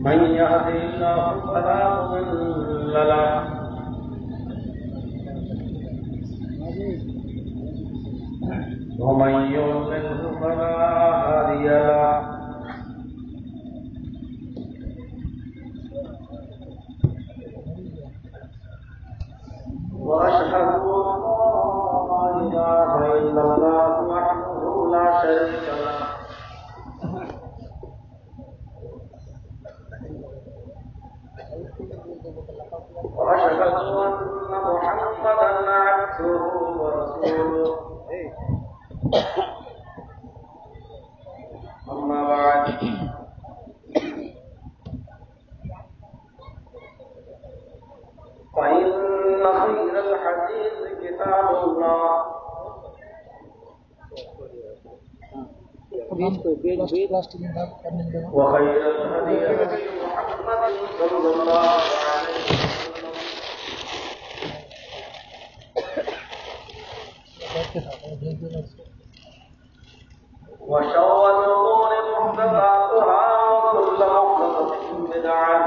من يهده الله فلا مضل له ومن يضلل فلا هادي له وأشهد أن لا إله إلا الله وحده لا شريك له وأشهد أن محمدا عبده ورسوله أما بعد فإن خير الحديث كتاب الله وخير الهدي هدي محمد صلى الله عليه وسلم وشر الأمور محدثاتها وكل محدثة بدعة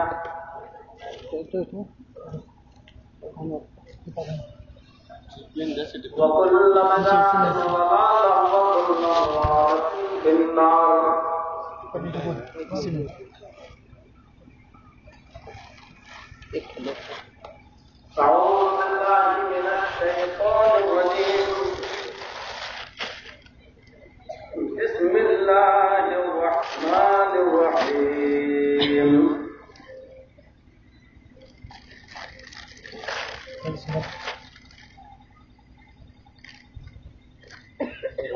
وكل بدعة ضلالة وكل ضلالة في النار. أعوذ بالله من الشيطان الرجيم. بسم الله الرحمن الرحيم.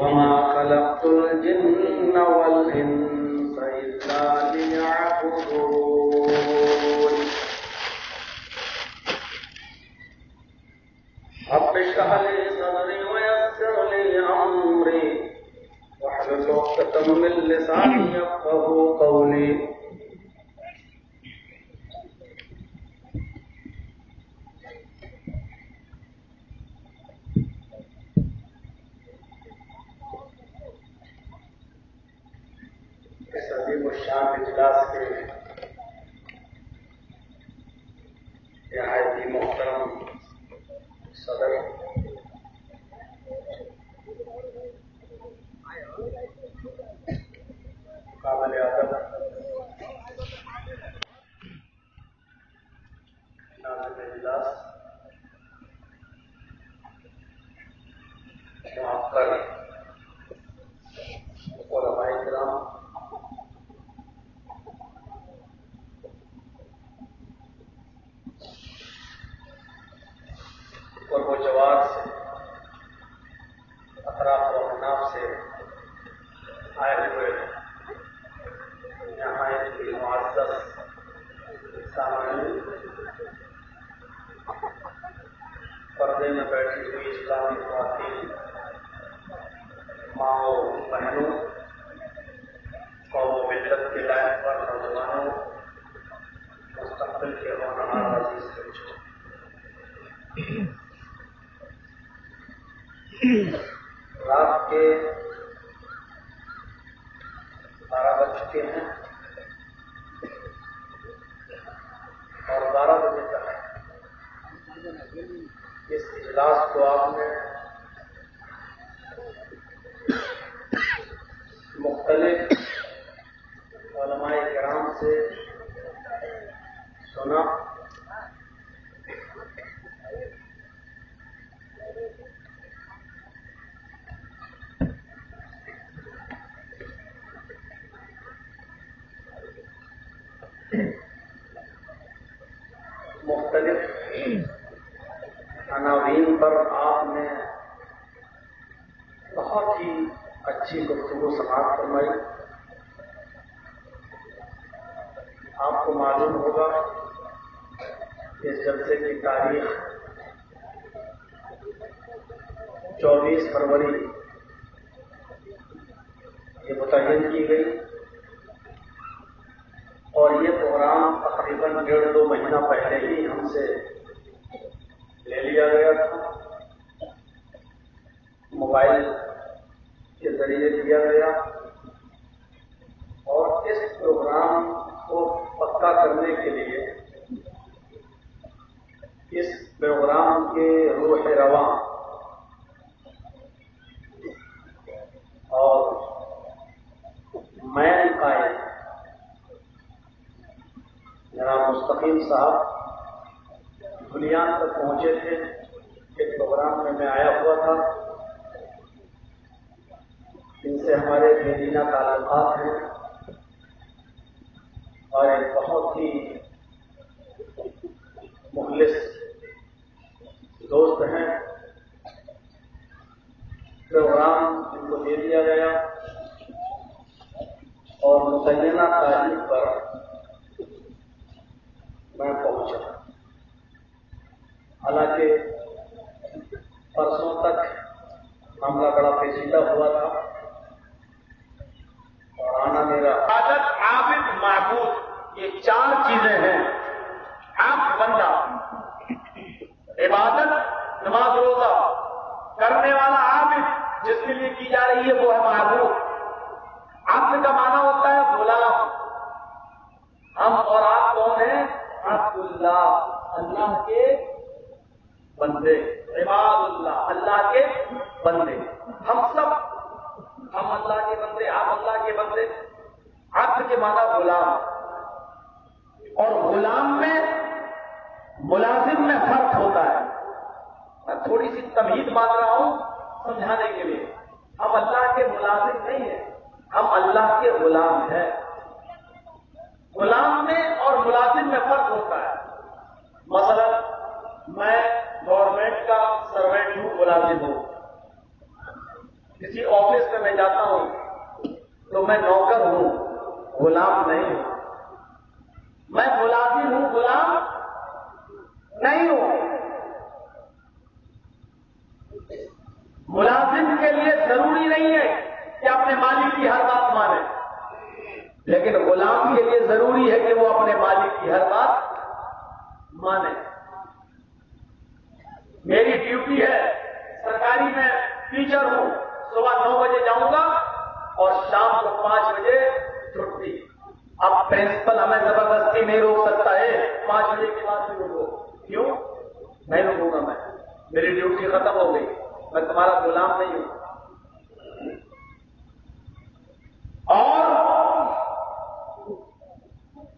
وما خلقت الجن والإنس إلا ليعبدون. رب اشرح لي صدري ويسر لي أمري واحلل عقدة من لساني يفقهوا قولي. اس عظیم الشان اجلاس کے نہایت ہی محترم صدر قابل ادب ناظرین اجلاس، معقر علماء کرام، اور وہ جوار سے اطراف و اکناف سے آئے ہوئے نہایت ہی معزز سامعین، پردے میں بیٹھی ہوئی اسلامی خواتین، ماؤں بہنوں، قوم و ملت کے لائق پر نوجوانوں، مستقبل کے ہونہار عزیز بچوں، رات کے 12 بج چکے ہیں اور 12 بجے تک اس اجلاس کو آپ نے مختلف علماء کرام سے سنا، مختلف عناوین پر آپ نے اچھی گفتگو سماعت فرمائی. آپ کو معلوم ہوگا کہ اس جلسے کی تاریخ 24 فروری یہ متعین کی گئی اور یہ پروگرام تقریباً 1.5-2 مہینہ پہلے ہی ہم سے لے لیا گیا تھا. موبائل کے ذریعے دیا گیا اور اس پروگرام کو پکا کرنے کے لیے اس پروگرام کے روح رواں اور مین قائد جناب مستقیم صاحب بنیاد تک پہنچے تھے. ایک پروگرام میں آیا ہوا تھا. ان سے ہمارے بےدینہ تعلقات ہیں اور ایک بہت ہی مخلص دوست ہیں. پروگرام ان کو دے دیا گیا اور متعینہ تاریخ پر میں پہنچا. حالانکہ پرسوں تک معاملہ بڑا پیچیدہ ہوا تھا اور آنا میرا عبادت، عابد، معبود، یہ 4 چیزیں ہیں. عبد بندہ، عبادت نماز روزہ کرنے والا عابد جس کے لیے کی جا رہی ہے وہ ہے معبود. عبد کا معنی ہوتا ہے غلام. ہم اور آپ کون ہیں؟ عبد اللہ، اللہ کے بندے. عباد اللہ، اللہ کے بندے. ہم سب ہم اللہ کے بندے، آپ اللہ کے بندے. عبد کے معنی غلام. اور غلام میں ملازم میں فرق ہوتا ہے. میں تھوڑی سی تمہید مان رہا ہوں سمجھانے کے لیے. ہم اللہ کے ملازم نہیں ہیں، ہم اللہ کے غلام ہیں. غلام میں اور ملازم میں فرق ہوتا ہے. مثلا میں گورنمنٹ کا سروینٹ ہوں، ملازم ہوں. کسی آفس میں جاتا ہوں تو میں نوکر ہوں، غلام نہیں ہوں. میں ملازم ہوں، غلام نہیں ہوں. ملازم کے لیے ضروری نہیں ہے کہ اپنے مالک کی ہر بات مانے، لیکن غلام کے لیے ضروری ہے کہ وہ اپنے مالک کی ہر بات مانے. میری ڈیوٹی ہے سرکاری، میں ٹیچر ہوں. صبح 9 بجے جاؤں گا اور شام کو 5 بجے چھٹی. اب پرنسپل ہمیں زبردستی نہیں روک سکتا ہے 5 بجے کے بعد بھی روکو. کیوں نہیں روکوں گا؟ میں میری ڈیوٹی ختم ہو گئی. میں تمہارا غلام نہیں ہوں. اور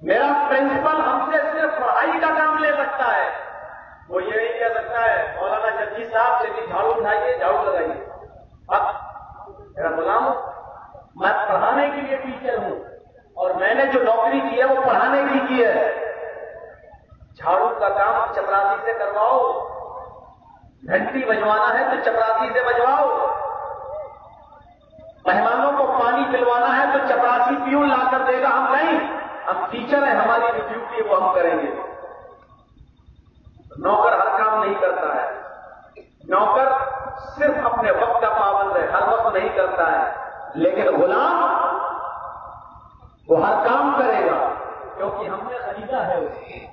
میرا پرنسپل ہم سے صرف پڑھائی کا کام لے سکتا ہے. وہ یہ نہیں کہہ سکتا ہے مولانا جگجی صاحب سے بھی جھاڑو اٹھائیے، جھاڑو لگائیے. اب میرا غلام ہوں. میں پڑھانے کے لیے ٹیچر ہوں اور میں نے جو نوکری کی ہے وہ پڑھانے کی کی ہے. جھاڑو کا کام چپراسی سے کرواؤ، گھنٹی بجوانا ہے تو چپراسی سے بجواؤ، مہمانوں کو پانی پلوانا ہے تو چپراسی پیون لا کر دے گا. ہم نہیں، ہم ٹیچر ہیں، ہماری جو ڈیوٹی ہے وہ ہم کریں گے. نوکر ہر کام نہیں کرتا ہے. نوکر صرف اپنے وقت کا پابند ہے، ہر وقت نہیں کرتا ہے. لیکن غلام وہ ہر کام کرے گا کیونکہ ہم نے خریدا ہے اسے.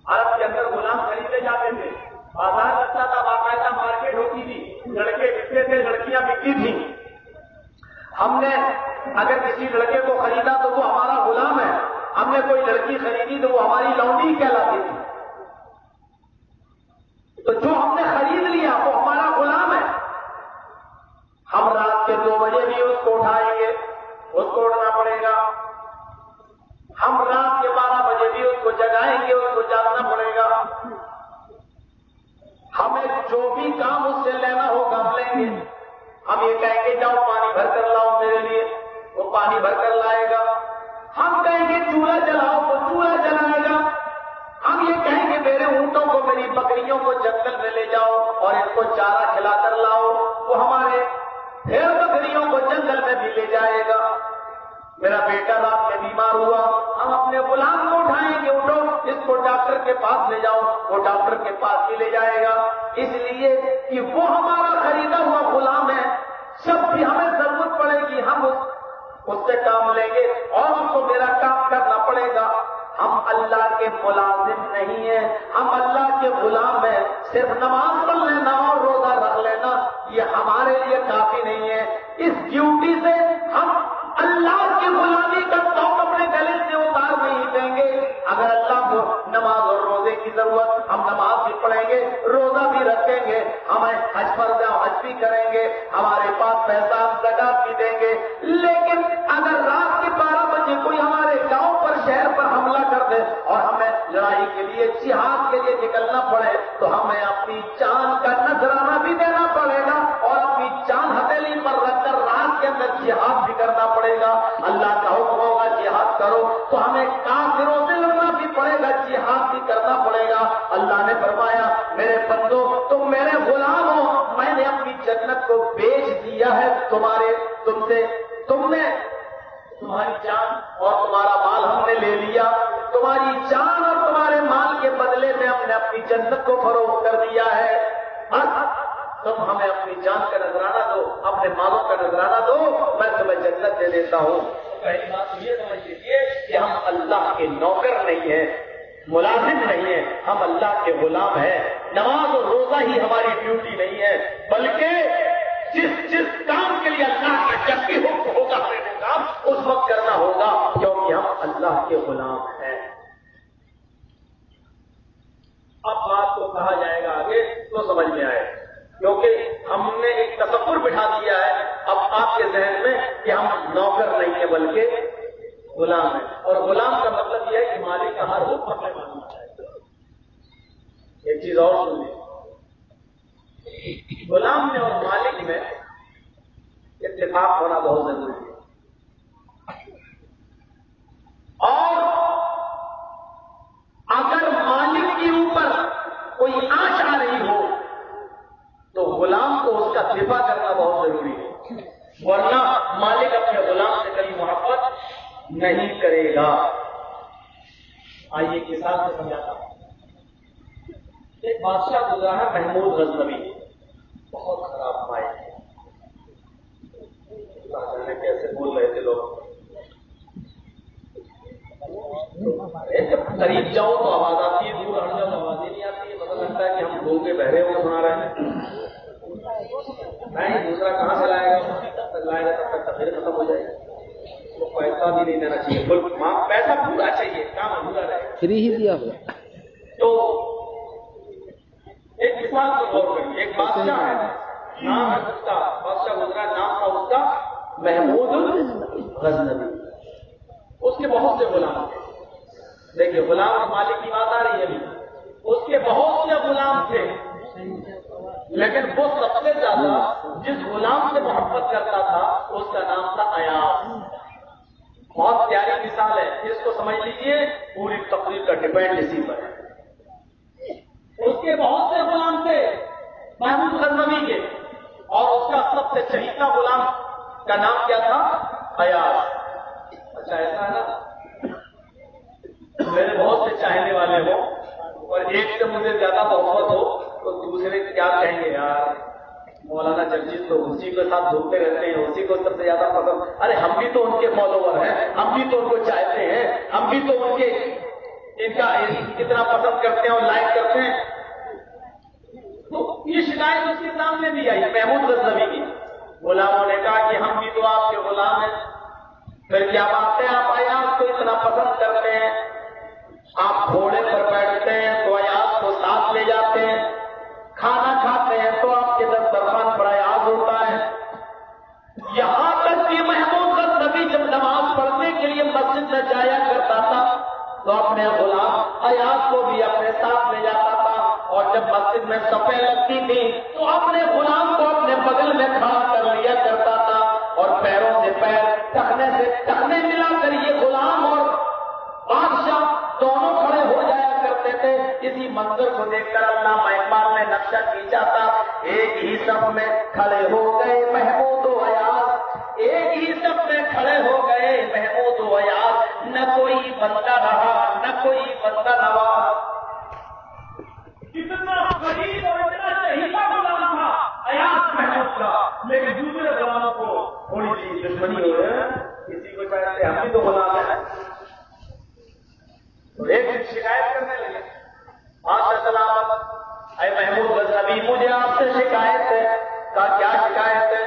عرب کے اندر غلام خریدے جاتے تھے. بازار لگتا تھا، باقاعدہ مارکیٹ ہوتی تھی، لڑکے بکتے تھے، لڑکیاں بکتی تھیں. ہم نے اگر کسی لڑکے کو خریدا تو وہ ہمارا غلام ہے. ہم نے کوئی لڑکی خریدی تو وہ ہماری لونڈی کہلاتی تھی. تو جو ہم نے خرید لیا وہ ہمارا غلام ہے. ہم رات کے 2 بجے بھی اس کو اٹھائیں گے، اس کو اٹھنا پڑے گا. ہم رات کے 12 بجے بھی اس کو جگائیں گے، اس کو جاگنا پڑے گا. ہمیں جو بھی کام اس سے لینا ہو کام لیں گے. ہم یہ کہیں گے جاؤ پانی بھر کر لاؤ میرے لیے، وہ پانی بھر کر لائے گا. ہم کہیں گے چولہا جلاؤ تو چولہا جلائے گا. ہم یہ کہیں گے میرے اونٹوں کو، میری بکریوں کو جنگل میں لے جاؤ اور ان کو چارہ کھلا کر لاؤ. وہ ہمارے بھیڑ بکریوں کو جنگل نہیں لے جائے گا. میرا بیٹا رات میں بیمار ہوا, ہم اپنے غلام کو اٹھائیں گے, اٹھو اس کو ڈاکٹر کے پاس لے جاؤ, وہ ڈاکٹر کے پاس ہی لے جائے گا, اس لیے کہ وہ ہمارا خریدا ہوا غلام ہے. جب بھی ہمیں ضرورت پڑے گی ہم اس سے کام لیں گے اور اس کو میرا کام کرنا پڑے گا. ہم اللہ کے ملازم نہیں ہیں, ہم اللہ کے غلام ہیں. صرف نماز پڑھ لینا اور روزہ رکھ لینا یہ ہمارے لیے کافی نہیں ہے. اس ڈیوٹی سے ہم اللہ کی غلامی کا توق اپنے گلے سے اتار نہیں دیں گے. اگر اللہ کو نماز اور روزے کی ضرورت, ہم نماز بھی پڑھیں گے, روزہ بھی رکھیں گے, ہمیں حج فرض ہے حج بھی کریں گے, ہمارے پاس پیسہ ہم زکات بھی دیں گے. لیکن اگر رات کے 12 بجے کوئی ہمارے گاؤں پر شہر پر حملہ کر دے اور ہمیں لڑائی کے لیے جہاد کے لیے نکلنا پڑے تو ہمیں اپنی جان کا نذرانہ بھی دینا پڑے گا اور اپنی جان ہتھیلی پر رکھ کر رات کے اندر جہاد بھی کرنا پڑے گا. اللہ کا حکم ہوگا جہاد کرو تو ہمیں کافروں سے لڑنا بھی پڑے گا, جہاد بھی کرنا پڑے گا. اللہ نے فرمایا میرے بندو تم میرے غلام ہو, میں نے اپنی جنت کو بیچ دیا ہے تمہاری جان اور تمہارا مال ہم نے لے لیا. تمہاری جان اور تمہارے مال کے بدلے میں ہم نے اپنی جنت کو فروخت کر دیا ہے. تم ہمیں اپنی جان کا نذرانہ دو, اپنے مالوں کا نذرانہ دو, میں تمہیں جنت دے دیتا ہوں. پہلی بات تو یہ سمجھ لیجیے کہ ہم اللہ کے نوکر نہیں ہیں, ملازم نہیں ہیں, ہم اللہ کے غلام ہیں. نماز اور روزہ ہی ہماری ڈیوٹی نہیں ہے, بلکہ جس کام کے لیے اللہ کا جب بھی حکم ہوگا ہمیں وہ کام اس وقت کرنا ہوگا, کیونکہ ہم اللہ کے غلام ہیں. اب بات کو کہا جائے گا آگے تو سمجھ میں آئے, کیونکہ ہم نے ایک تصور بٹھا دیا ہے اب آپ کے ذہن میں کہ ہم نوکر نہیں ہیں بلکہ غلام ہیں. اور غلام کا مطلب یہ ہے کہ مالک کا ہر حکم اپنے ماننا ہے. ایک چیز اور سن لیں, غلام میں اور مالک میں اتفاق ہونا بہت ضروری ہے. اور اگر مالک کے اوپر کوئی آنچ آ رہی ہو تو غلام کو اس کا دفاع کرنا بہت ضروری ہے, ورنہ مالک اپنے غلام سے کبھی محبت نہیں کرے گا. آئیے کسان سے سمجھاتا ہوں. ایک بادشاہ گزرا ہے محمود غزنوی, بہت خراب مائل ہے. کیسے بول رہے تھے لوگ, جب قریب جاؤ تو آواز آتی ہے, دور ہٹ جاؤ آواز ہی نہیں آتی ہے. پتہ لگتا ہے کہ ہم لوگوں کے بہرے ہوئے سنا رہے ہیں. نہیں, دوسرا کہاں سے لائے گا, لائے گا تب تک تقریر ختم ہو جائے گی. تو پیسہ بھی نہیں دینا چاہیے, پیسہ پورا چاہیے, کام ادھورا رہے, فری ہی دیا ہوا. تو ایک مثال کو غور کریے. ایک بادشاہ ہے, نام ہے اس کا, بادشاہ گزرا, نام تھا اس کا محمود غزنوی. اس کے بہت سے غلام تھے. دیکھیے غلام اور مالک کی بات آ رہی ہے. اس کے بہت سے غلام تھے, لیکن وہ سب سے زیادہ جس غلام سے محبت کرتا تھا اس کا نام تھا ایاز. بہت پیاری مثال ہے, اس کو سمجھ لیجئے. پوری تقریر کا ڈیپینڈ اسی پر ہے. اس کے بہت سے غلام تھے محمود غزنوی کے, اور اس کا سب سے چہیتا غلام کا نام کیا تھا, ایاز. اچھا ایسا ہے نا, میرے بہت سے چاہنے والے ہوں اور ایک سے مجھے زیادہ محبت ہو تو دوسرے کیا کہیں گے, یار مولانا جگجیت تو اسی کے ساتھ گھومتے رہتے ہیں, اسی کو سب سے زیادہ پسند. ارے ہم بھی تو ان کے فالوور ہیں, ہم بھی تو ان کو چاہتے ہیں, ہم بھی تو ان کا کتنا پسند کرتے ہیں اور لائک کرتے ہیں. تو یہ شکایت اس کے سامنے بھی آئی محمود غزنوی کی. غلاموں نے کہا کہ ہم بھی تو آپ کے غلام ہیں, پھر کیا بات ہے آپ ایاز کو اتنا پسند کرتے ہیں, آپ گھوڑے پر بیٹھتے ہیں تو ایاز کو ساتھ لے جاتے ہیں, کھانا کھاتے ہیں تو آپ کے دسترخوان پر ایاز ہوتا ہے. یہاں تک کہ محمود غزنوی جب نماز پڑھنے کے لیے مسجد میں جایا کرتا تھا تو اپنے غلام ایاز کو بھی اپنے ساتھ لے جاتا تھا, اور جب مسجد میں صفیں لگتی تھی تو اپنے غلام کو اپنے بغل میں کھڑا کر لیا کرتا تھا, اور پیروں سے پیر, ٹخنے سے ٹخنے ملا کر یہ غلام اور بادشاہ دونوں کھڑے ہو جایا کرتے تھے. اسی منظر کو دیکھ کر علامہ اقبال نے نقشہ کھینچا تھا, ایک ہی صف میں کھڑے ہو گئے محمود و ایاز, ایک ہی سب میں کھڑے ہو گئے محمود و ایاز، نہ کوئی بندہ رہا نہ کوئی بندہ نواز۔ اتنا غریب اور اتنا چہیتا غلام تھا ایاز محمود کا، لیکن دوسرے غلاموں کو تھوڑی سی دشمنی ہو رہی ہے، کسی کو چاہتے ہم بھی تو غلام ہیں، تو ایک دن شکایت کرنے لگے، ماشاء سلامت اے محمود غزنوی مجھے آپ سے شکایت ہے۔ کہا کیا شکایت ہے؟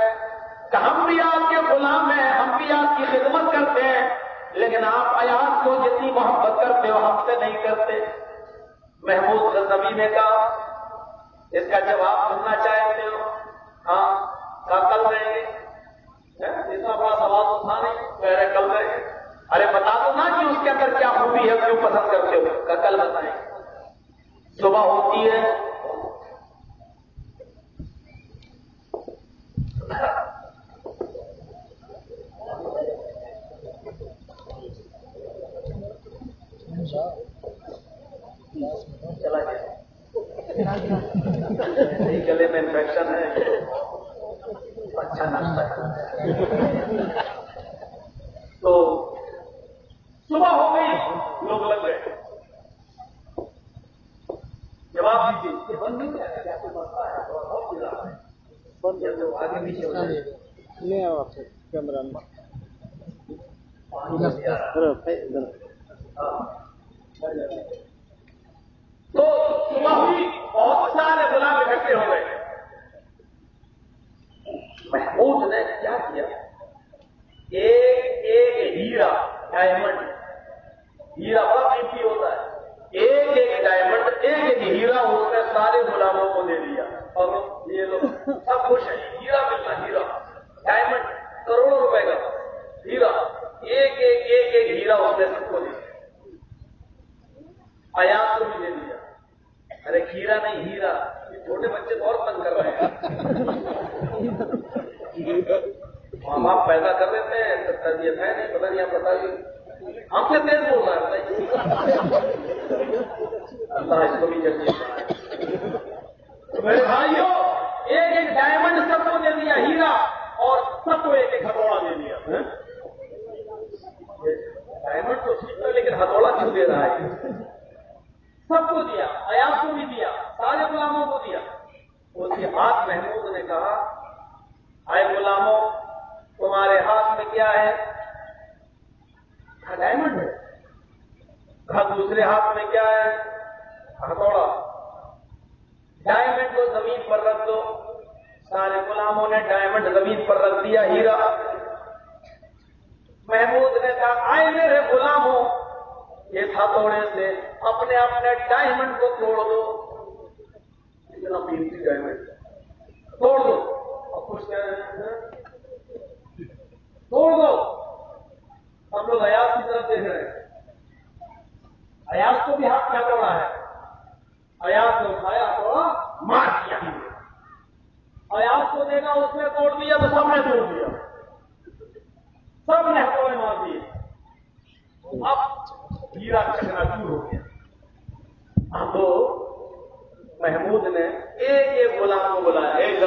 کہ ہم بھی آپ کے غلام ہیں، ہم بھی آپ کی خدمت کرتے ہیں، لیکن آپ ایاز کو جتنی محبت کرتے ہو ہم سے نہیں کرتے۔ محمود غزنوی نے کہا اس کا جواب سننا چاہتے ہو؟ ہاں، کہا کل رہیں گے۔ اتنا بڑا سوال تو تھا نہیں، کہہ رہے کل رہیں گے۔ ارے بتا دو نا کہ اس کے اندر کیا خوبی ہے، کیوں پسند کرتے ہو؟ کہا کل بتائیں۔ صبح ہوتی ہے، چلا گیا گلے میں انفیکشن ہے، اچھا ناشتہ ہے۔ تو صبح ہو گئی، لوگ لگ گئے، جواب دیجیے بند نہیں ہے کیا؟ کوئی مسئلہ ہے؟ بہت بڑا ہے، آگے پیچھے نہیں آپ سے کیمرہ میں تو صبح ہوئی، بہت سارے غلام اکٹھے ہو گئے۔ محمود نے کیا کیا؟ ایک ایک ہیرا، ڈائمنڈ، ہیرا بڑا قیمتی ہوتا ہے، ایک ایک ڈائمنڈ، ایک ایک ہیرا اس نے سارے غلاموں کو دے دیا، اور یہ لوگ سب خوش ہیں، ہیرا ملنا، ہیرا ڈائمنڈ کروڑوں روپے کا ہیرا، ایک ایک ہیرا اس نے سب کو دیا، ایاز کو بھی دے دیا۔ ارے کھیرا نہیں ہیرا، یہ چھوٹے بچے بہت تنگ کر رہے ہیں، ماں باپ پیدا کر دیتے ہیں، تربیت ہے نہیں، پتہ نہیں آپ بتا دیجیے، ہم سے تیز بول رہا ہے، اللہ اس کو بھی چاہیے۔ میرے بھائیوں، ایک ایک ڈائمنڈ سب کو دے دیا ہیرا، اور سب کو ایک ایک ہتھوڑا دے دیا۔ ڈائمنڈ تو ٹھیک ہے لیکن ہتھوڑا کیوں دے رہا ہے؟ سب کو دیا، ایاز کو بھی دیا، سارے غلاموں کو دیا۔ اس کے بعد محمود نے کہا اے غلاموں تمہارے ہاتھ میں کیا ہے؟ ڈائمنڈ ہے۔ کہا دوسرے ہاتھ میں کیا ہے؟ ہتھوڑا۔ ڈائمنڈ کو زمین پر رکھ دو۔ سارے غلاموں نے ڈائمنڈ زمین پر رکھ دیا، ہیرا۔ محمود نے کہا آئے میرے غلاموں، اس ہتھوڑے سے اپنے اپنے ڈائمنڈ کو توڑ دو۔ اتنا قیمتی ڈائمنڈ توڑ دو۔ اب کچھ کہہ رہے ہیں توڑ دو۔ ہم لوگ ایاز کی طرف دیکھ رہے ہیں، ایاز کو بھی ہاتھ کیا توڑا ہے؟ ایاز نے اٹھایا تو مار دیا، ایاز کو دیکھا اس نے توڑ دیا تو سب نے توڑ دیا، سب نے ہتھوڑے مار دیے۔ اب ہیرا چکناچور ہو گیا۔ اب تو محمود نے ایک ایک غلام کو بلایا، ایک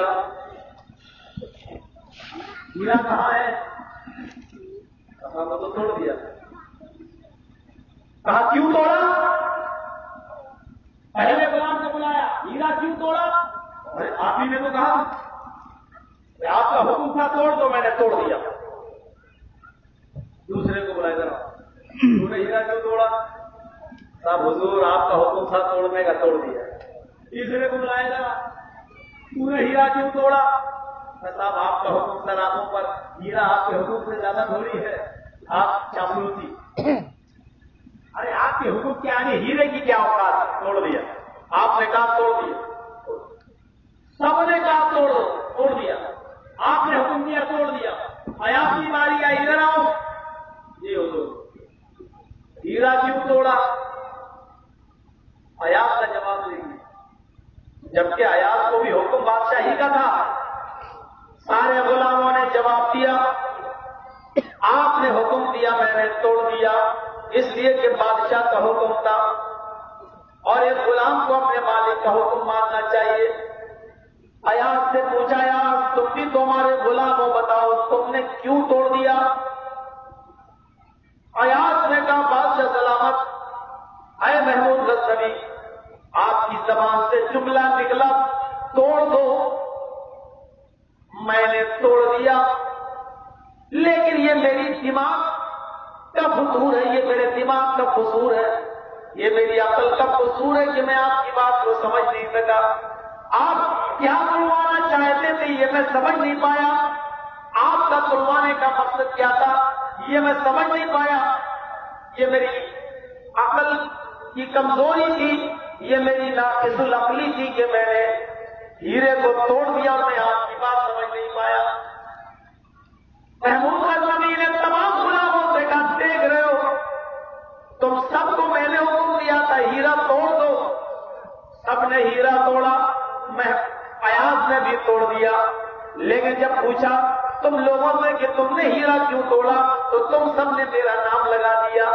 ہیرا کہاں ہے؟ کہا تو توڑ دیا۔ کہا کیوں توڑا؟ پہلے غلام کو بلایا، ہیرا کیوں توڑا؟ آپ ہی نے تو کہا کہ آپ کا حکم تھا توڑ دو، میں نے توڑ دیا۔ دوسرے کو بلایا ذرا، تم نے ہیرا کیوں توڑا؟ صاحب حضور آپ کا حکم تھا توڑنے کا، توڑ دیا۔ تیسرے کو بلایا ذرا، تم نے ہیرا کیوں توڑا؟ صاحب آپ کا حکم تھا راتوں پر، ہیرا آپ کے حکم سے زیادہ تھوڑی ہے، آپ چاپلوسی۔ ارے آپ کے حکم کے آگے ہیرے کی کیا اوقات؟ توڑ دیا۔ آپ نے کہا توڑ دیا، سب نے کہا توڑ دو، توڑ دیا۔ آپ نے حکم دیا، توڑ دیا۔ ایاز کی باری آئی، ادھر آؤ۔ جی حضور، ہیرا کیوں توڑا؟ ایاز کا جواب نہیں، جبکہ ایاز کو بھی حکم بادشاہی کا تھا۔ سارے غلاموں نے جواب دیا آپ نے حکم دیا، میں نے توڑ دیا، اس لیے کہ بادشاہ کا حکم تھا اور ایک غلام کو اپنے مالک کا حکم ماننا چاہیے۔ ایاز سے پوچھا، ایاز تم بھی تمہارے غلام ہو، بتاؤ تم نے کیوں توڑ دیا؟ ایاز نے کہا بادشاہ سلامت، اے محمود غزنوی، آپ کی زبان سے جملہ نکلا توڑ دو، میں نے توڑ دیا، لیکن یہ میری دماغ کا قصور ہے، یہ میرے دماغ کا قصور ہے، یہ میری عقل کا قصور ہے کہ میں آپ کی بات کو سمجھ نہیں سکا۔ آپ کیا تلوانا چاہتے تھے یہ میں سمجھ نہیں پایا، آپ کا تلوانے کا مقصد کیا تھا یہ میں سمجھ نہیں پایا، یہ میری عقل کی کمزوری تھی، یہ میری ناقص العقلی تھی کہ میں نے ہیرے کو توڑ دیا اور میں آپ کی بات سمجھ نہیں پایا۔ محمود غزنوی نے تمام غلاموں سے کہا دیکھ رہے ہو تم سب کو میں نے حکم دیا تھا ہیرا توڑ دو، سب نے ہیرا توڑا، ایاز نے بھی توڑ دیا، لیکن جب پوچھا تم لوگوں سے کہ تم نے ہیرا کیوں توڑا تو تم سب نے میرا نام لگا دیا،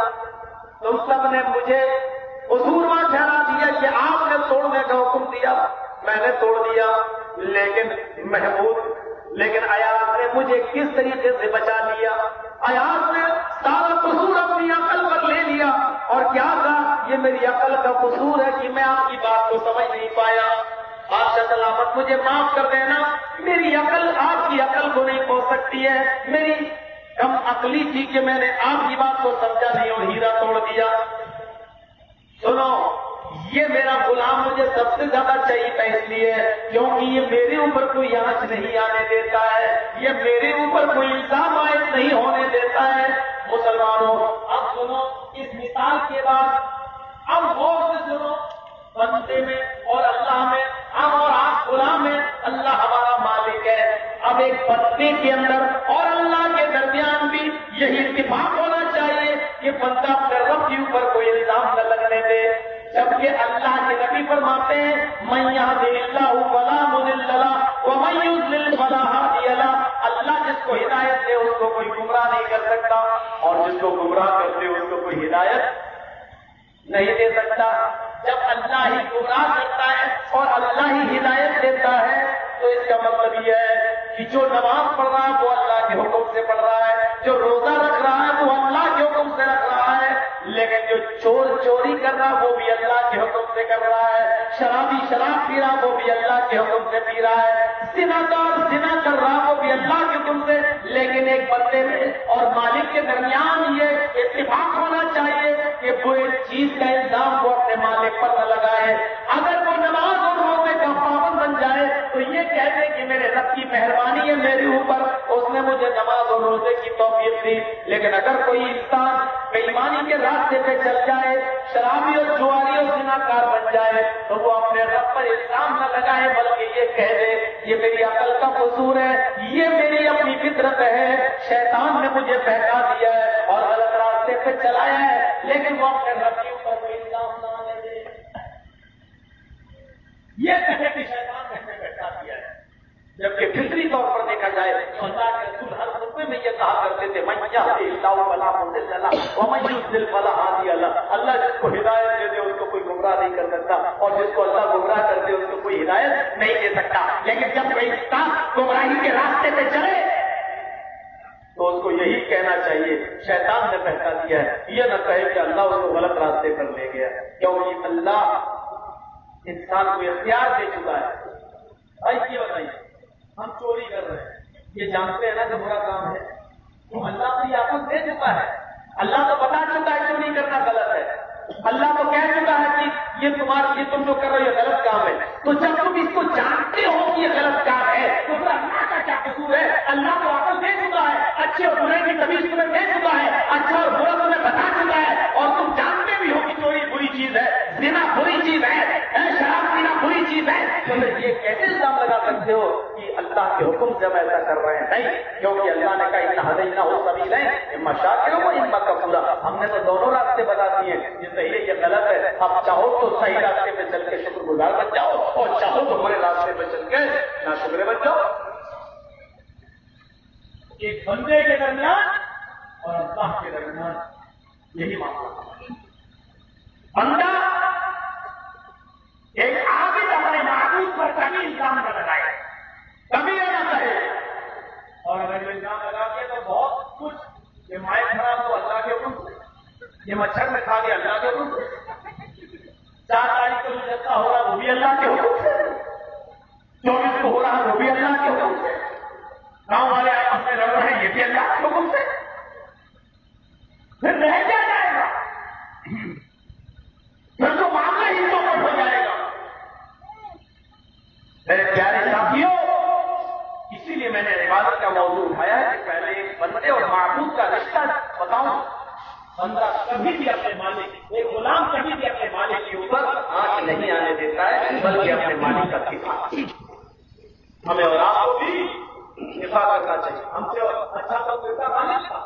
تم سب نے مجھے قصوروار ٹھہرا دیا کہ آپ نے توڑنے کا حکم دیا، میں نے توڑ دیا، لیکن ایاز نے مجھے کس طریقے سے بچا لیا؟ ایاز نے سارا قصور اپنی عقل پر لے لیا اور کیا کہا یہ میری عقل کا قصور ہے کہ میں آپ کی بات کو سمجھ نہیں پایا، بادشاہ سلامت مجھے معاف کر دینا، میری عقل آپ کی عقل کو نہیں پہنچ سکتی ہے، میری کم عقلی تھی کہ میں نے آپ کی بات کو سمجھا نہیں اور ہیرا توڑ دیا۔ سنو، یہ میرا غلام مجھے سب سے زیادہ چاہیے اس لیے کیونکہ یہ میرے اوپر کوئی آنچ نہیں آنے دیتا ہے، یہ میرے اوپر کوئی الزام عائد نہیں ہونے دیتا ہے۔ مسلمانوں اب سنو اس مثال کے بعد، اب غور سے سنو، بندے میں اور اللہ میں، ہم اور آپ غلام میں، اللہ ہمارا مالک ہے۔ اب ایک بندے کے اندر اور اللہ کے درمیان بھی یہی اتفاق ہونا چاہیے کہ بندہ اپنے رب کے اوپر کوئی الزام نہ لگنے دے، جبکہ اللہ کے نبی فرماتے ہیں من یہدہ اللہ فلا مضل لہ ومن یضلل فلا ہادی لہ، اللہ جس کو ہدایت دے اس کو کوئی گمراہ نہیں کر سکتا اور جس کو گمراہ کر دے اس کو کوئی ہدایت نہیں دے سکتا۔ جب اللہ ہی گمراہ کرتا ہے اور اللہ ہی ہدایت دیتا ہے تو اس کا مطلب یہ ہے کہ جو نماز پڑھ رہا ہے وہ اللہ کے حکم سے پڑھ رہا ہے، جو روزہ رکھ رہا ہے وہ اللہ کے حکم سے رکھ رہا ہے، لیکن جو چور چوری کر رہا وہ بھی اللہ کے حکم سے کر رہا ہے، شرابی شراب پی رہا وہ بھی اللہ کے حکم سے پی رہا ہے، زناکار زنا کر رہا وہ بھی اللہ کے حکم سے، لیکن ایک بندے میں اور مالک کے درمیان یہ اتفاق ہونا چاہیے کہ کوئی چیز کا الزام وہ اپنے مالک پر نہ لگائے۔ اگر وہ نماز اور روزے کا پابند بن جائے تو یہ کہہ دے کہ میرے رب کی مہربانی ہے میرے اوپر، اس نے مجھے نماز اور روزے کی توفیق دی، لیکن اگر کوئی انسان بے ایمانی کے راستے پہ چل جائے، شرابی اور جواری اور زناکار بن جائے تو وہ اپنے رب پر الزام نہ لگائے بلکہ یہ کہہ دے یہ میری عقل کا قصور ہے، یہ میری اپنی فطرت ہے، شیطان نے مجھے بہکا دیا ہے اور غلط راستے پہ چلایا ہے، لیکن وہ اپنے رب کے اوپر کوئی الزام نہ لے دے، یہ کہے کہ شیطان نے ہمیں بہکا دیا ہے۔ جبکہ فطری طور پر دیکھا جائے تو اللہ کے رسول ہر خطبے میں یہ کہا کرتے تھے من یہدہ اللہ فلا مضل لہ ومن یضلل فلا ہادی لہ، اللہ جس کو ہدایت دے دے اس کو کوئی گمراہ نہیں کر سکتا اور جس کو اللہ گمراہ کر دے اس کو کوئی ہدایت نہیں دے سکتا۔ لیکن جب کوئی انسان گمراہی کے راستے پہ چلے تو اس کو یہی کہنا چاہیے شیطان نے بہکا دیا ہے، یہ نہ کہے کہ اللہ اس کو غلط راستے پر لے گیا، کیونکہ اللہ انسان کو اختیار دے چکا ہے۔ ایسے بتائیے ہم چوری کر رہے ہیں، یہ جانتے ہیں نا کہ برا کام ہے، تو اللہ تو یہ آفت دے چکا ہے، اللہ تو بتا چکا ہے چوری کرنا غلط ہے، اللہ تو کہہ چکا ہے کہ یہ تم جو کر رہے ہو یہ غلط کام ہے، تو جب تم اس کو جانتے ہو کہ یہ غلط کام ہے تو پھر اللہ کا کیا قصور ہے؟ اللہ تو عقل دے چکا ہے، اچھے اور برے کی تمیز تمہیں دے چکا ہے، اچھا اور برا تمہیں بتا چکا ہے، اور تم جانتے بھی ہو کہ چوری بری چیز ہے، زنا بری چیز ہے، شراب پینا بری چیز ہے، تو پھر یہ کیسے الزام لگا سکتے ہو کہ اللہ کے حکم سے ہم ایسا کر رہے ہیں؟ نہیں، کیونکہ اللہ نے کہا ان ہدیناہ السبیلین اما شاکرا و اما کفورا، ہم نے تو دونوں راستے بتا دیے، یہ صحیح ہے یہ غلط ہے، اب چاہو تو صحیح راستے پہ چل کے شکر گزار بن جاؤ اور چاہو تو برے راستے پہ چل کے ناشکرے بن جاؤ۔ ایک بندے کے درمیان اور اللہ کے درمیان یہی معاملہ، بندہ ایک عابد اپنے معبود پر کبھی الزام نہ لگائے، کبھی نہ کہے، اور اگر الزام لگا دیا یہ مچھر میں کھا گیا اللہ کے حکم سے، 4 تاریخ کو جو جلسہ ہو رہا وہ بھی اللہ کے حکم سے، 24 کو ہو رہا وہ بھی اللہ کے حکم سے، گاؤں والے آپس میں لڑ رہے ہیں یہ بھی اللہ کے حکم سے، پھر رہ کیا جائے گا؟ پھر تو معاملہ ہی چوپٹ ہو جائے گا۔ میرے پیارے ساتھیوں، اسی لیے میں نے عبادت کا موضوع اٹھایا ہے کہ پہلے ایک بندے اور معبود کا رشتہ بتاؤں۔ بندہ کبھی بھی اپنے مالک، ایک غلام کبھی بھی اپنے مالک کے اوپر آنکھ نہیں آنے دیتا ہے، بلکہ اپنے مالک کا دفاع۔ ہمیں اور آپ کو بھی دفاع کرنا چاہیے۔ ہم سے اچھا تو مرزا غالب تھا،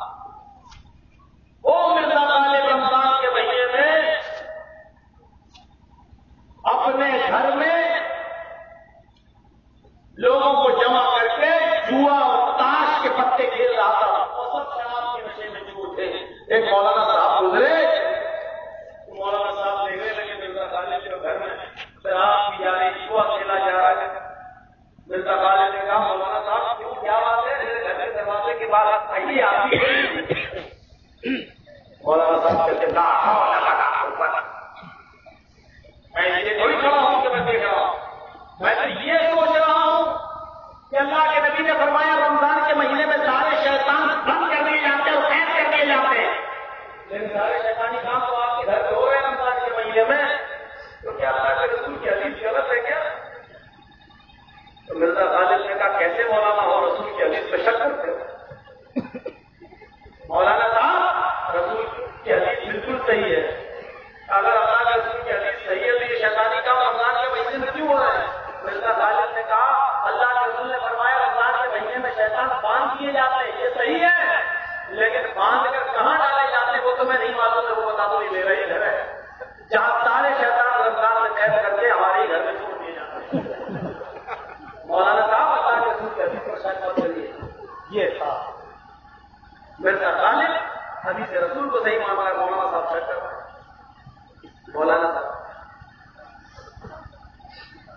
وہ مرزا غالب رمضان کے مہینے میں اپنے گھر میں لوگوں کو جمع کر کے جوا اور تاش کے پتے کھیل رہا تھا، اور سب شراب کے نشے میں ڈوبے تھے۔ ایک مولانا صاحب گزرے، مولانا صاحب دیکھنے لگے مرزا غالب کے گھر میں شراب پی جا رہی، جوا کھیلا جا رہا ہے۔ مرزا غالب نے کہا مولانا صاحب کیوں، کیا بات ہے؟ میرے گھر کے دروازے کے بعد آئیے آپ بھی۔ مولانا صاحب کہتے ہیں میں یہ تھوڑی کھڑا ہوں کہ میں دیکھ رہا ہوں، میں تو یہ سوچ رہا ہوں کہ اللہ کے نبی نے فرمایا رمضان کے مہینے میں سارے شیطان بند کر دیے جاتے ہیں اور قید کر دیے جاتے ہیں، لیکن سارے شیطانی کام تو آپ کے گھر پہ ہو رہے ہیں رمضان کے مہینے میں، تو کیا اللہ کے رسول کی حدیث غلط ہے کیا؟ تو مرزا غالب نے کہا کیسے مولانا ہو رسول کی حدیث پہ شک کرتے ہو؟ مولانا صاحب رسول کی حدیث بالکل صحیح ہے، اگر اللہ کے رسول کی حدیث صحیح ہے تو یہ شیطانی کام رمضان کے مہینے میں کیوں ہو رہے ہیں؟ مرزا غالب نے کہا اللہ کے رسول نے فرمایا رمضان کے مہینے میں شیطان باندھ دیے جاتے ہیں، یہ صحیح ہے، لیکن باندھ کر کہاں ڈالے جاتے ہیں وہ تو میں نہیں معلوم ہے، وہ بتا دو یہ میرا ہی گھر ہے جہاں سارے شیطان رمضان میں قید کر کے ہمارے ہی گھر میں چھوڑ دیے جاتے ہیں۔ مولانا صاحب اللہ کے رسول کی حدیث پر شک مت کریے، یہ تھا مرزا غالب حدیث رسول کو صحیح مان رہا ہے، مولانا صاحب شک کر رہا ہے۔ مولانا صاحب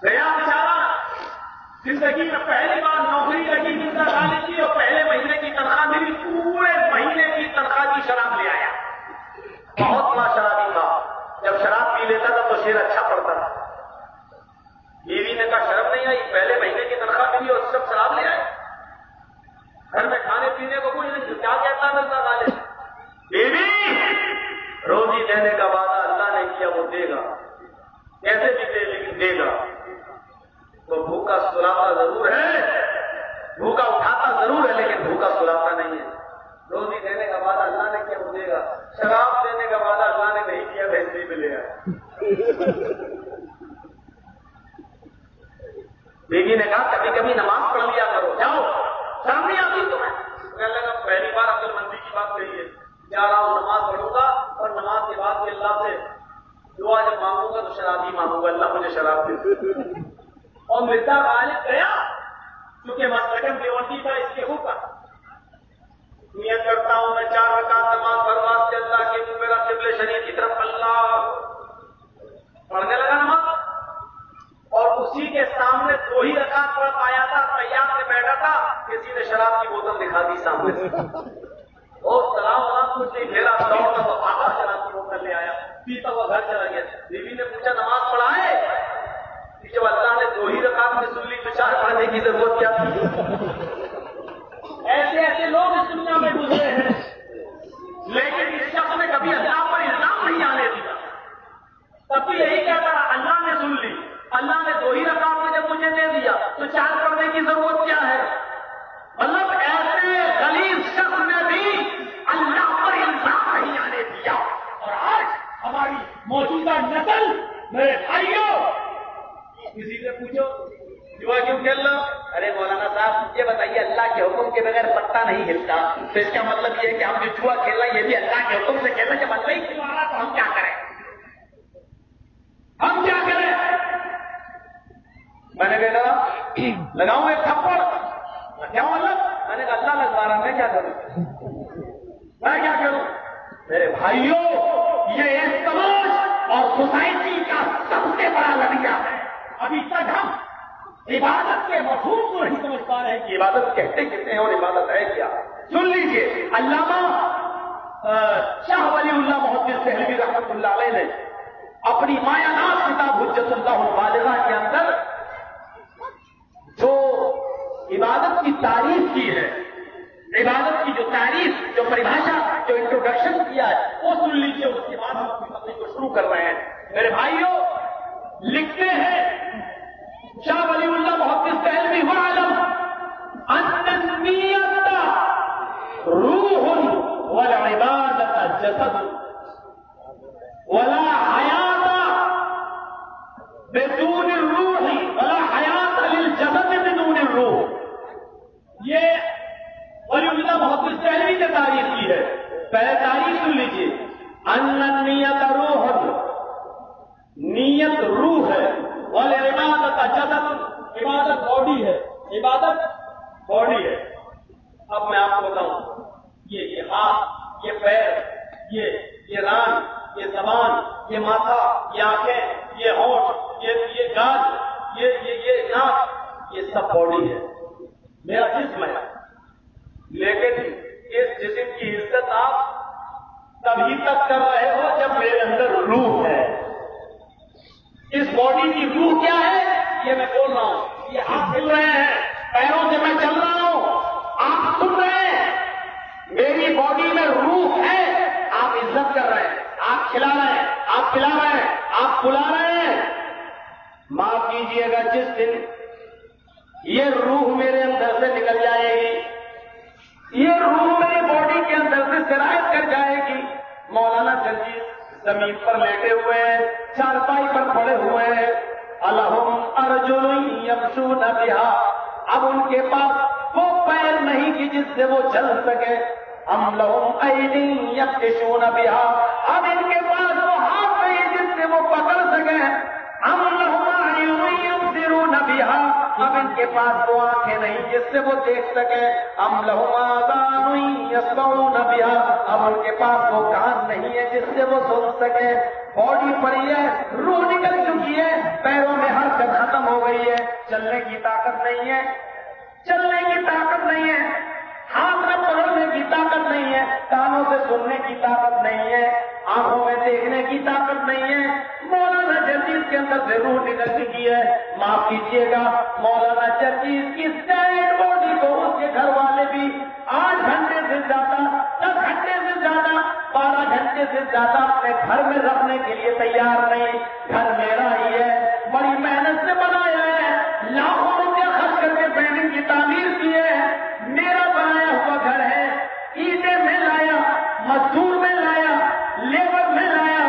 گیا بیچارہ، زندگی میں پہلی بار نوکری لگی مرزا غالب کی اور پہلے مہینے کی تنخواہ ملی، پورے مہینے کی تنخواہ کی شراب لے آیا، بہت بڑا شرابی تھا، جب شراب پی لیتا تھا تو شیر اچھا پڑتا تھا۔ بیوی نے کہا شرم نہیں آئی، پہلے مہینے کی تنخواہ ملی اور سب شراب لے آئے، گھر میں کھانے پینے کو کچھ نہیں، کیا کہتا مرزا غالب؟ بیوی روزی دینے کا وعدہ اللہ نے کیا وہ دے گا، کیسے بھی دے لیکن دے گا، تو بھوکا سلاتا ضرور ہے، بھوکا اٹھاتا ضرور ہے لیکن بھوکا سلاتا نہیں ہے۔ روزی دینے کا وعدہ اللہ نے کیا وہ دے گا، شراب دینے کا وعدہ اللہ نے نہیں کیا، ویسے بھی لے گا۔ بیوی نے کہا کبھی کبھی نماز پڑھ لیا کرو، جاؤ شرم نہیں آتی تمہیں؟ کہنے لگا پہلی بار عقل مندی کی بات کہی ہے، جا رہا ہوں نماز پڑھوں گا اور نماز کے بعد بھی اللہ سے دعا جب مانگوں گا تو شراب ہی مانگوں گا، اللہ مجھے شراب دے۔ اور مرزا غالب گیا، کیونکہ مسلکن دیوبندی تھا، اس کے ہوگا نیت کرتا ہوں میں 4 رکعت نماز پڑھوا سے اللہ کے میرا قبلہ شریف کی طرف اللہ پڑھنے لگا نماز، اور اسی کے سامنے 2 ہی رکعت پڑھ پایا تھا، تیار سے بیٹھا تھا، کسی نے شراب کی بوتل دکھا دی سامنے سے، اور سلام کچھ نہیں پھیلا، دوڑتا تو آگا شراب کی بوتل لے آیا، پیتا ہوا گھر چلا گیا۔ بیوی نے پوچھا نماز پڑھائے؟ جب اللہ نے 2 ہی رکعت میں سن لی تو 4 پڑھنے کی ضرورت کیا تھی؟ ایسے ایسے لوگ اس دنیا میں گزرے ہیں، لیکن اس شخص نے کبھی اللہ پر الزام نہیں آنے دیا، تب بھی یہی کہتا رہا اللہ نے سن لی، اللہ نے 2 ہی رکعت میں جب مجھے دے دیا تو 4 پڑھنے کی ضرورت کیا ہے؟ مطلب ایسے غلیظ شخص نے بھی اللہ پر الزام نہیں آنے دیا۔ اور آج ہماری موجودہ نسل، میرے بھائیوں، کسی سے پوچھو جوا کیوں کھیل رہا؟ ارے مولانا صاحب مجھے بتائیے اللہ کے حکم کے بغیر پتا نہیں ہلتا، تو اس کا مطلب یہ ہے کہ ہم جو جوا کھیل رہے ہیں یہ بھی اللہ کے حکم سے کھیل رہے ہیں، جب اللہ ہی کھلا رہا تو ہم کیا کریں؟ ہم کیا کریں؟ میں نے کہا لگاؤں ایک تھپڑ، کیا مطلب؟ میں نے کہا اللہ لگوا رہا، میں کیا کروں؟ میں کیا کروں؟ میرے بھائیوں یہ ایک سماج اور سوسائٹی کا سب سے بڑا لڑیا ہے۔ ابھی تک ہم عبادت کے مفہوم کو نہیں سمجھ پا رہے ہیں کہ عبادت کہتے کہتے ہیں اور عبادت ہے کیا۔ سن لیجیے، علامہ شاہ ولی اللہ محدث دہلوی رحمۃ اللہ علیہ نے اپنی مایا ناز کتاب حجت اللہ البالغہ کے اندر جو عبادت کی تعریف کی ہے، عبادت کی جو تعریف، جو پریبھاشا، جو انٹروڈکشن کیا ہے، وہ سن لیجیے، اس کے بعد ہم اپنی تقریر کو شروع کر رہے ہیں۔ میرے بھائیوں، لکھتے ہیں شاہ ولی اللہ محدث دہلوی وعلم ان النیت روح والعبادت جسد ولا حیات بدون الروح ولا حیات للجسد بدون الروح۔ یہ ولی اللہ محدث دہلوی نے تعریف کی ہے۔ پہلے تعریف سن لیجیے، ان النیت روح، نیت روح ہے، والعبادت جسد، عبادت باڈی ہے، عبادت باڈی ہے۔ اب میں آپ کو بتاؤں، یہ ہاتھ، یہ پیر، یہ ران، یہ زبان، یہ ماتھا، یہ آنکھیں، یہ ہونٹ، یہ گال، یہ ناک، یہ سب باڈی ہے، میرا جسم ہے۔ لیکن اس جسم کی عزت آپ تبھی تک کر رہے ہو جب میرے اندر روح ہے۔ اس باڈی کی روح کیا ہے؟ یہ میں بول رہا ہوں، یہ ہاتھ ہل رہے ہیں، پیروں سے میں چل رہا ہوں، آپ سن رہے ہیں، میری باڈی میں روح ہے، آپ عزت کر رہے ہیں، آپ کھلا رہے ہیں، آپ پلا رہے ہیں، آپ بلا رہے ہیں۔ معاف کیجیے گا، جس دن یہ روح میرے اندر سے نکل جائے گی، یہ روح میری باڈی کے اندر سے سرایت کر جائے گی، مولانا جرجیز زمین پر لیٹے ہوئے ہیں، چارپائی پر پڑے ہوئے ہیں، الہم ارجل یمشون بہا، اب ان کے پاس وہ پیر نہیں کہ جس سے وہ چل سکے، ام لہم ایدی یبطشون بہا، اب ان کے پاس وہ ہاتھ نہیں جس سے وہ پکڑ سکے، ام لہم اعین یبصرون بہا، اب ان کے پاس وہ آنکھیں نہیں جس سے وہ دیکھ سکے، ام لہم آذان یسمعون بہا، اب ان کے پاس وہ کان نہیں ہے جس سے وہ سن سکے۔ باڈی پڑی ہے، روح نکل چکی ہے، پیروں میں حرکت ختم ہو گئی ہے، چلنے کی طاقت نہیں ہے، چلنے کی طاقت نہیں ہے، ہاتھ میں پکڑنے کی طاقت نہیں ہے، کانوں سے سننے کی طاقت نہیں ہے، آنکھوں میں دیکھنے کی طاقت نہیں ہے۔ مولانا جرجیز کے اندر سے روح نکل چکی ہے۔ معاف کیجیے گا، مولانا جرجیز کی ڈیڈ باڈی کو اس کے گھر والے بھی 8 گھنٹے سے زیادہ، 10 گھنٹے سے زیادہ، 12 گھنٹے سے زیادہ اپنے گھر میں رکھنے کے لیے تیار نہیں۔ گھر میرا ہی ہے، بڑی محنت سے بنایا ہے، لاکھوں روپیہ خرچ کر کے بلڈنگ کی تعمیر کی ہے، میرا بنایا ہوا گھر ہے، اینٹیں میں لایا، مزدور میں لایا، لیبر میں لایا،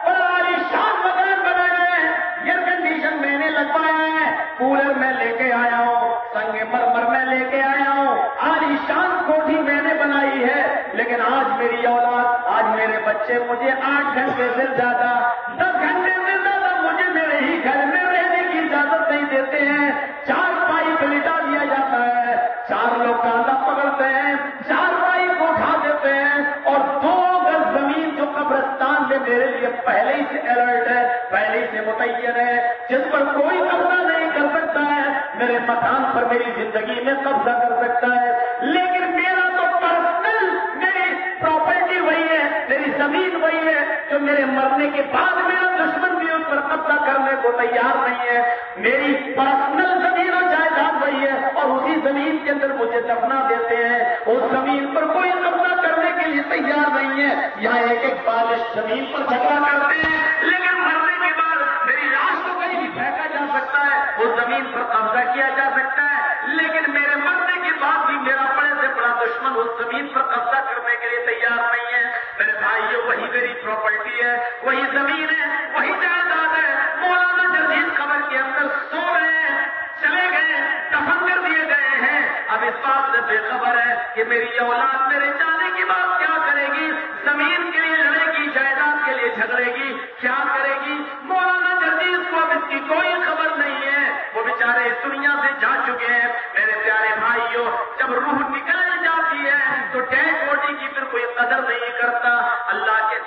بڑا عالیشان مکان بنایا ہے، ایئر کنڈیشن میں نے لگوایا ہے، کولر میں لے کے آیا ہوں، سنگ مرمر میں لے کے آیا ہوں، عالیشان کوٹھی میں نے بنائی ہے، لیکن آج میری اولاد، آج میرے بچے مجھے 8 گھنٹے سے زیادہ، 10 گھنٹے سے زیادہ مجھے میرے ہی گھر میں رہنے کی اجازت نہیں دیتے ہیں۔ 4 پائی پہ لٹا دیا جاتا ہے، 4 لوگ کاندھا پکڑتے ہیں، 4 پائی کو اٹھا دیتے ہیں، اور 2 گز زمین جو قبرستان میں میرے لیے پہلے ہی سے الرٹ ہے، پہلے ہی سے متعین ہے، جس پر کوئی قبضہ نہیں کر سکتا ہے، میرے مکان پر میری زندگی میں قبضہ کر سکتا ہے، لیکن میرا تو پرسنل، میری پراپرٹی وہی ہے، میری زمین وہی ہے، جو میرے مرنے کے بعد میرا دشمن بھی اس پر قبضہ کرنے کو تیار نہیں ہے۔ میری پرسنل زمین و جائیداد وہی ہے، اور اسی زمین کے اندر مجھے دفنا دیتے ہیں، اس زمین پر کوئی قبضہ کرنے کے لیے تیار نہیں ہے۔ یہاں ایک بالش زمین پر جھگڑا کرتے ہیں، لیکن مرنے کے بعد میری لاش کو کہیں بھی پھینکا جا سکتا ہے، اس زمین پر قبضہ کیا جا سکتا ہے، لیکن میرے مرنے کے بعد بھی میرا بڑے سے بڑا دشمن اس زمین پر قبضہ کرنے کے لیے تیار نہیں ہے۔ میرے بھائیو، وہی میری پراپرٹی ہے، وہی زمین ہے، وہی جائیداد ہے۔ مولانا جرجیز قبر کے اندر سو رہے ہیں، چلے گئے، دفن کر دیے گئے ہیں، اب اس بات سے بے خبر ہے کہ میری اولاد میرے جانے کے بعد کیا کرے گی، زمین کے لیے لڑے گی، جائیداد کے لیے جھگڑے گی، کیا کرے گی۔ مولانا جرجیز کو اب اس کی کوئی خبر نہیں ہے، وہ بیچارے اس دنیا سے جا چکے ہیں۔ میرے پیارے بھائیوں، جب روح نکل جاتی ہے تو ڈیڈ باڈی کی پھر کوئی قدر نہیں کرتا۔ اللہ کے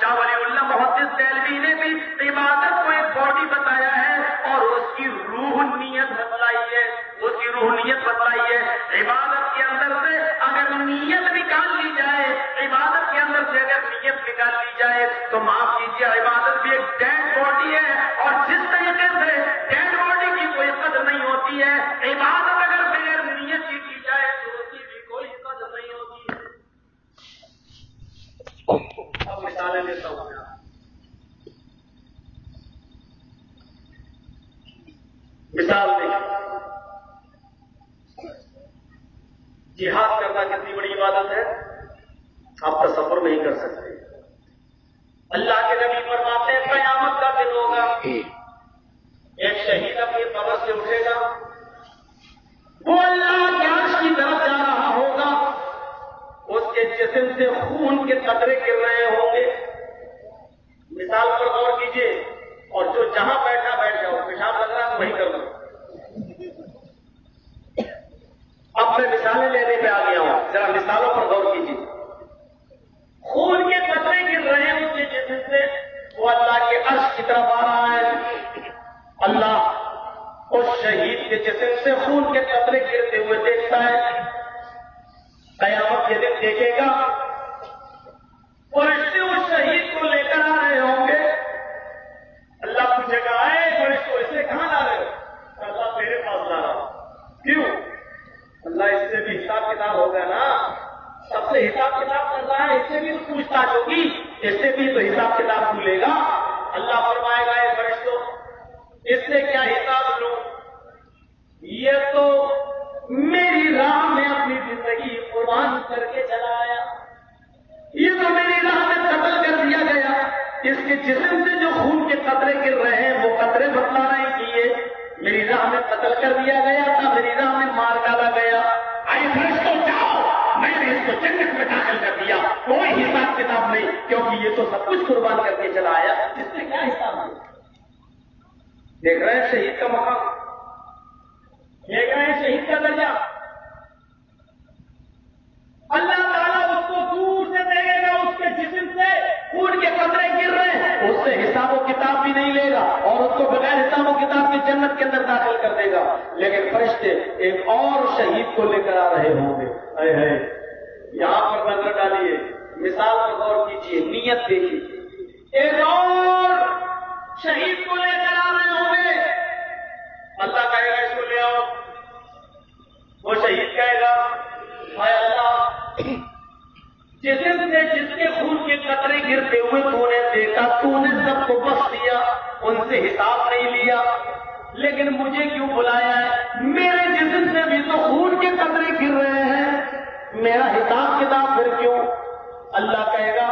شاہ ولی اللہ محدث دہلوی نے بھی عبادت کو ایک باڈی بتایا ہے، اور اس کی روحانیت بتلائی ہے، اس کی روحانیت بتلائی ہے۔ عبادت کے اندر سے اگر نیت نکال لی جائے، عبادت کے اندر سے تو معاف کیجیے عبادت بھی ایک ڈیڈ باڈی ہے، اور جس طریقے سے ڈیڈ باڈی کی کوئی قدر نہیں ہوتی ہے، عبادت اگر بغیر نیت کی جائے تو اس کی بھی کوئی قدر نہیں ہوتی ہے۔ اب مثالیں دیتا ہوں میں، مثال دیکھیں، جہاد کرنا کتنی بڑی عبادت ہے، آپ تصور نہیں کر سکتے۔ اللہ کے نبی فرماتے ہیں قیامت کا دن ہوگا، ایک شہید اپنی قبر سے اٹھے گا، وہ اللہ کے عرش کی طرف جا رہا ہوگا، اس کے جسم سے خون کے قطرے گر رہے ہوں گے۔ مثال پر غور کیجیے، اور جو جہاں بیٹھا بیٹھ جاؤ، پیشاب لگ رہا ہے تو وہیں کر دو۔ اب میں مثالیں لینے پہ آ گیا ہوں، ذرا مثالوں پر غور کیجیے۔ خون کے قطرے گر رہے ہیں اس کے جسم سے، وہ اللہ کے عرش کی طرف آ رہا ہے۔ اللہ اس شہید کے جسم سے خون کے قطرے گرتے ہوئے دیکھتا ہے۔ قیامت کے دن دیکھے گا، فرشتے اس شہید کو لے کر آ رہے ہوں گے۔ اللہ پوچھے گا اے فرشتوں اسے کہاں لا رہے ہو؟ اللہ تیرے پاس لا رہا ہوں۔ کیوں؟ اللہ اس سے بھی حساب کتاب ہوگا نا، سب سے حساب کتاب کر رہا ہے، اس سے بھی پوچھ تاچھ ہوگی، اس سے بھی تو حساب کتاب بھولے گا۔ اللہ فرمائے گا اے فرشتوں اس سے کیا حساب لوں، یہ تو میری راہ میں اپنی زندگی قربان کر کے چلا آیا، یہ تو میری راہ میں قتل کر دیا گیا، اس کے جسم سے جو خون کے قطرے گر رہے ہیں وہ قطرے بتلا رہے کہ یہ میری راہ میں قتل کر دیا گیا تھا، میری راہ میں مار ڈالا گیا۔ اے فرشتوں جاؤ، میں نے اس کو جنت میں داخل کر دیا، کوئی حساب کتاب نہیں، کیونکہ یہ تو سب کچھ قربان کر کے چلا آیا، اس سے کیا حساب ہے؟ دیکھ رہے ہیں شہید کا مقام، دیکھ رہے ہیں شہید کا درجہ۔ اللہ تعالیٰ اس کو دور سے دیکھے گا، اس کے جسم سے خون کے قطرے گر رہے ہیں، اس سے حساب و کتاب بھی نہیں لے گا، اور اس کو بغیر حساب و کتاب کی جنت کے اندر داخل کر دے گا۔ لیکن فرشتے ایک اور شہید کو لے کر آ رہے ہوں گے۔ یہاں پر نظر ڈالیے، مثال پر غور کیجیے، نیت دیکھیے، ایک اور شہید کو لے کر آ رہے ہوں گے۔ اللہ کہے گا اس کو لے آؤ، وہ شہید کہے گا اے اللہ جسم سے جس کے خون کے قطرے گرتے ہوئے تو نے دیکھا، تو نے سب کو بخش دیا، ان سے حساب نہیں لیا، لیکن مجھے کیوں بلایا ہے؟ میرے جسم سے بھی تو خون کے قطرے گر رہے ہیں، میرا حساب کتاب پھر کیوں؟ اللہ کہے گا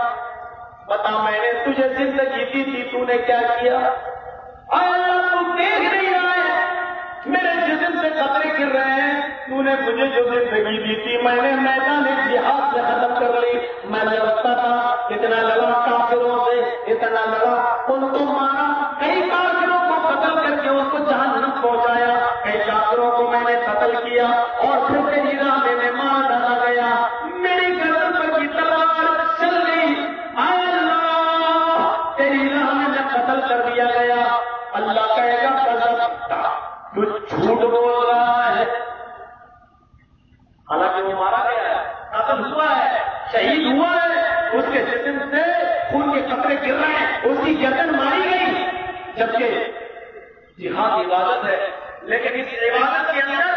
بتا میں نے تجھے زندگی دی تھی، تو نے کیا کیا؟ اے اللہ تو دیکھ نہیں رہا ہے میرے جسم سے قطرے گر رہے ہیں، تو نے مجھے جو زندگی دی تھی میں نے میدان جہاد سے ختم کر لی، میں لڑتا تھا، اتنا لڑا کافروں سے، اتنا لڑا، ان کو مارا، کئی کافروں کو قتل کر کے ان کو جہنم پہنچایا، کئی کافروں کو میں نے قتل کیا، اور پھر کئی راہ میں مار ڈالا گیا، میری گردن پر کی تلوار چل گئی، اے اللہ تیری راہ میں قتل کر دیا گیا۔ اللہ کہے گا کذبتا، تو جھوٹ بول رہا ہے، حالانکہ وہ مارا گیا ہے، قتل ہوا ہے، شہید ہوا ہے، اس کے جسم سے خون کے قطرے گر رہے ہیں، اس کی گردن ماری گئی، جبکہ جہاد عبادت ہے، لیکن اس عبادت کے اندر